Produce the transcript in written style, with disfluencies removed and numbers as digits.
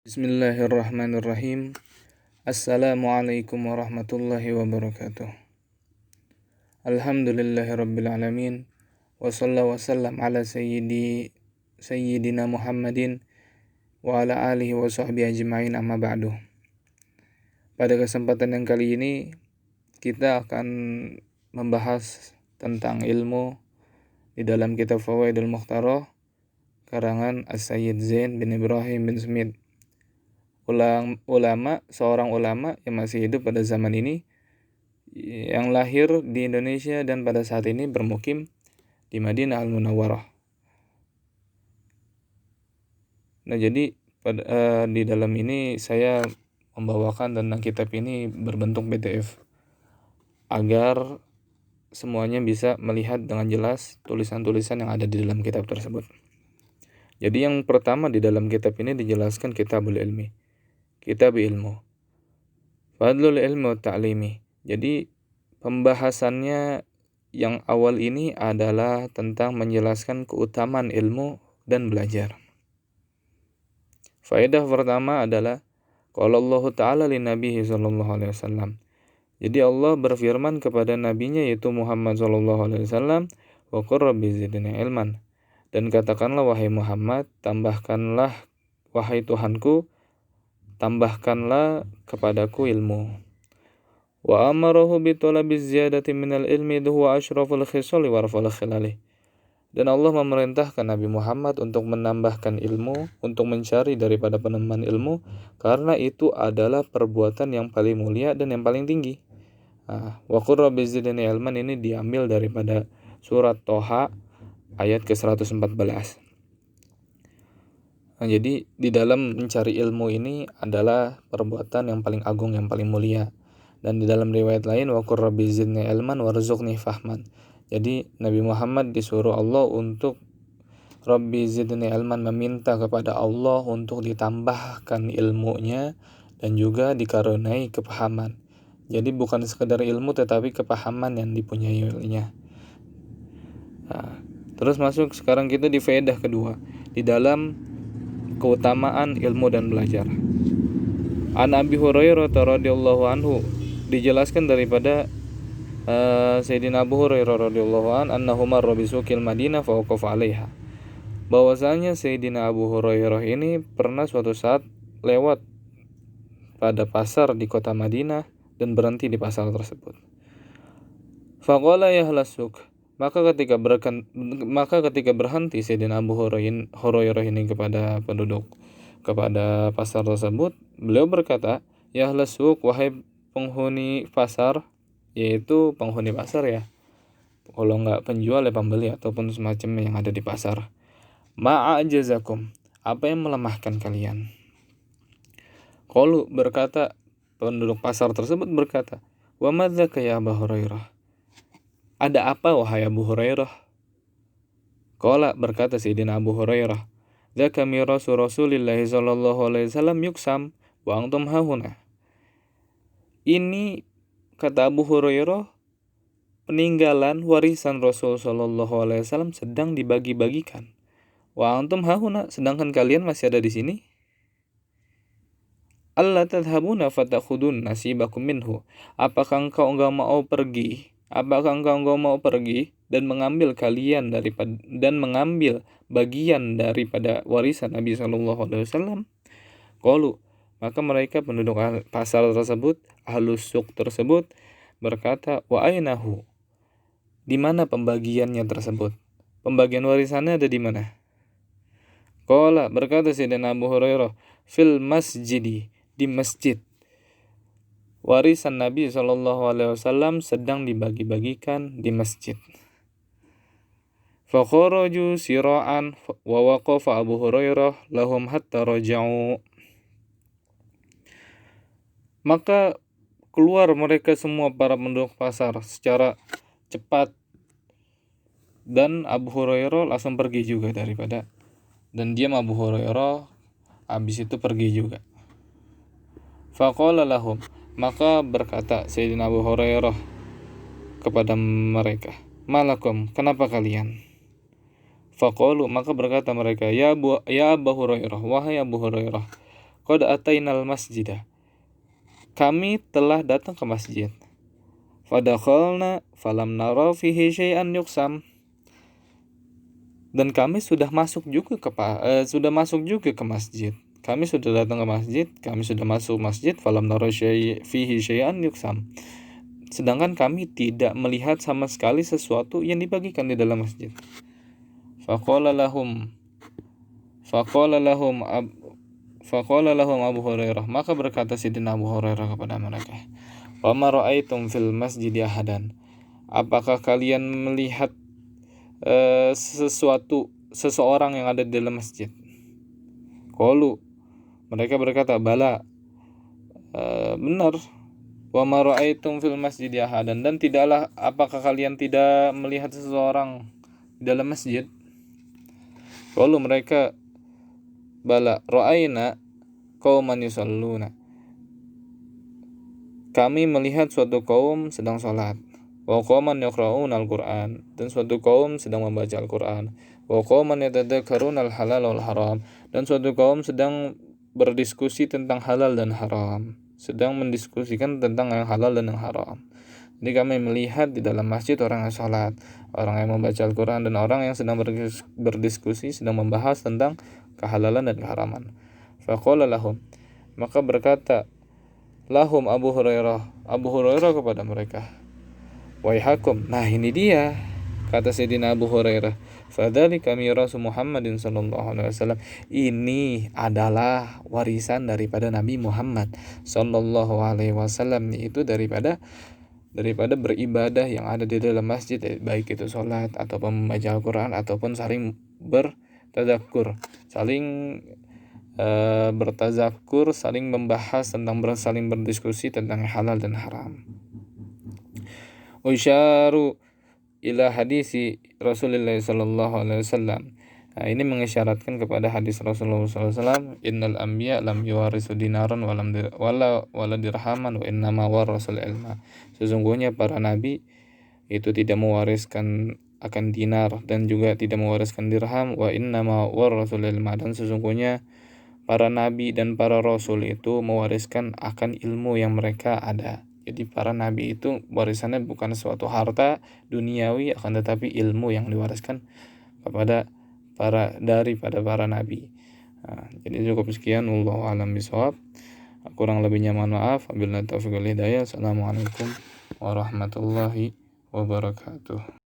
Bismillahirrahmanirrahim. Assalamualaikum warahmatullahi wabarakatuh. Alhamdulillahirabbil alamin. Wassallallahu wasallam ala sayyidina Muhammadin wa ala alihi wa sahbihi ajma'in, amma ba'du. Pada kesempatan yang kali ini kita akan membahas tentang ilmu di dalam kitab Fawaidul Mukhtarah karangan As-Sayyid Zain bin Ibrahim bin Smith, seorang ulama yang masih hidup pada zaman ini, yang lahir di Indonesia dan pada saat ini bermukim di Madinah Al-Munawwarah. Nah, jadi di dalam ini saya membawakan tentang kitab ini berbentuk PDF agar semuanya bisa melihat dengan jelas tulisan-tulisan yang ada di dalam kitab tersebut. Jadi yang pertama di dalam kitab ini dijelaskan kitabul ilmi, kitab ilmu, fadlul ilmu ta'limi. Jadi pembahasannya yang awal ini adalah tentang menjelaskan keutamaan ilmu dan belajar. Faedah pertama adalah qala Allah Ta'ala li Nabihi sallallahu alaihi wasallam. Jadi Allah berfirman kepada nabinya yaitu Muhammad sallallahu alaihi wasallam, wa qur rabbi zidni ilman. Dan katakanlah wahai Muhammad, tambahkanlah wahai Tuhanku, tambahkanlah kepadaku ilmu. Wa amarahu bi talabi ziyadati minal ilmi huwa asyraful khisali wa rafal khilali. Dan Allah memerintahkan Nabi Muhammad untuk menambahkan ilmu, untuk mencari daripada penambahan ilmu, karena itu adalah perbuatan yang paling mulia dan yang paling tinggi. Wa qur rabbi zidni ilman ini diambil daripada surat Toha ayat ke-114. Nah, jadi di dalam mencari ilmu ini adalah perbuatan yang paling agung, yang paling mulia. Dan di dalam riwayat lain, wa qur rabbi zidni ilman warzuqni fahman. Jadi Nabi Muhammad disuruh Allah untuk Rabbi zidni ilman, meminta kepada Allah untuk ditambahkan ilmunya dan juga dikaruniai kepahaman. Jadi bukan sekedar ilmu tetapi kepahaman yang dipunyai olehnya. Terus masuk sekarang kita di faedah kedua di dalam keutamaan ilmu dan belajar. An Abi Hurairah radhiyallahu anhu, dijelaskan daripada Sayyidina Abu Hurairah radhiyallahu anhu marra bisuqil Madinah fa waqafa 'alaiha. Bahwasanya Sayyidina Abu Hurairah ini pernah suatu saat lewat pada pasar di kota Madinah dan berhenti di pasar tersebut. Faqala ya ahlas suq. Maka ketika berhenti Sayyidina Abu Hurairah ini kepada pasar tersebut, beliau berkata, ya ahlas suq, wahai penghuni pasar, yaitu penghuni pasar ya, kalau enggak penjual ya pembeli ataupun semacamnya yang ada di pasar. Ma'ajazakum, apa yang melemahkan kalian? Qalu, berkata penduduk pasar tersebut berkata, wa madzaka ya Abu Hurairah, ada apa wahai Abu Hurairah? Qala, berkata Sayyidina Abu Hurairah, dzaka mirasu Rasulillahi sallallahu alaihi wasallam yuksam wa antum hahuna. Ini, kata Abu Hurairah, peninggalan warisan Rasul sallallahu alaihi wasallam sedang dibagi-bagikan. Wa antum hahuna, sedangkan kalian masih ada di sini. Alla tadhhabuna fatakhudun nasibakum minhu. Apakah engkau enggak mau pergi? Apakah engkau enggak mau pergi dan mengambil bagian daripada warisan Nabi sallallahu alaihi wasallam? Qalu, maka mereka penduduk pasar tersebut, ahlus suq tersebut berkata, wa ainahu, di mana pembagiannya tersebut? Pembagian warisannya ada di mana? Qala, berkata Sayyidina Abu Hurairah, fil masjidi, di masjid. Warisan Nabi SAW sedang dibagi-bagikan di masjid. Fakharaju sira'an wa waqafa Abu Hurairah lahum hatta raja'u. Maka keluar mereka semua para penduduk pasar secara cepat, dan Abu Hurairah langsung pergi juga dan diam Abu Hurairah, habis itu pergi juga. Faqala lahum, maka berkata Sayyidina Abu Hurairah kepada mereka, malakum, kenapa kalian? Faqalu, maka berkata mereka, ya Abu Hurairah, wahai Abu Hurairah, qad atainal masjidah. Kami telah datang ke masjid. Fadakhalna falam nara fihi syai'an yuqsam. Dan kami sudah masuk juga ke masjid. Kami sudah datang ke masjid, kami sudah masuk masjid, falam nara fihi syai'an yuqsam. Sedangkan kami tidak melihat sama sekali sesuatu yang dibagikan di dalam masjid. Faqala lahum Abu Hurairah, maka berkata Sayyidina Abu Hurairah kepada mereka, wa ma ra'aitum fil masjidi ahadan, apakah kalian melihat seseorang yang ada di dalam masjid? Qalu, mereka berkata, bala, benar. Wa ma ra'aitum fil masjidi ahadan, dan tidaklah, apakah kalian tidak melihat seseorang di dalam masjid? Qalu, mereka, bala ra'aina qauman yusalluna, kami melihat suatu kaum sedang salat, wa qauman yaqra'una al-Qur'an, dan suatu kaum sedang membaca Al-Qur'an, wa qauman yatadhakkaruna al-halal wal haram, dan suatu kaum sedang berdiskusi tentang halal dan haram, sedang mendiskusikan tentang yang halal dan yang haram. Jadi kami melihat di dalam masjid orang yang salat, orang yang membaca Al-Qur'an, dan orang yang sedang berdiskusi, sedang membahas tentang kehalalan dan keharaman. Faqala lahum, maka berkata lahum Abu Hurairah kepada mereka, waihakum, nah ini dia, kata Sayyidina Abu Hurairah, fadzalika mirasu Muhammadin sallallahu alaihi wasallam, ini adalah warisan daripada Nabi Muhammad sallallahu alaihi wasallam, itu daripada beribadah yang ada di dalam masjid, baik itu sholat ataupun membaca Al-Quran ataupun saling bertazakkur, saling membahas tentang saling berdiskusi tentang halal dan haram. Usyaru ila hadisi Rasulullah sallallahu alaihi wasallam. Nah, ini mengisyaratkan kepada hadis Rasulullah sallallahu alaihi wasallam, innal anbiya lam yuwarisu dinaran wala dirhaman wa innama warasul ilma. Sesungguhnya para nabi itu tidak mewariskan akan dinar dan juga tidak mewariskan dirham, wa innama warasul ilma, dan sesungguhnya para nabi dan para rasul itu mewariskan akan ilmu yang mereka ada. Jadi para nabi itu warisannya bukan suatu harta duniawi, akan tetapi ilmu yang diwariskan daripada para nabi. Nah, jadi cukup sekian, wallahu a'lam bishawab. Kurang lebihnya mohon maaf. Wabillahi taufiq wal hidayah. Assalamualaikum warahmatullahi wabarakatuh.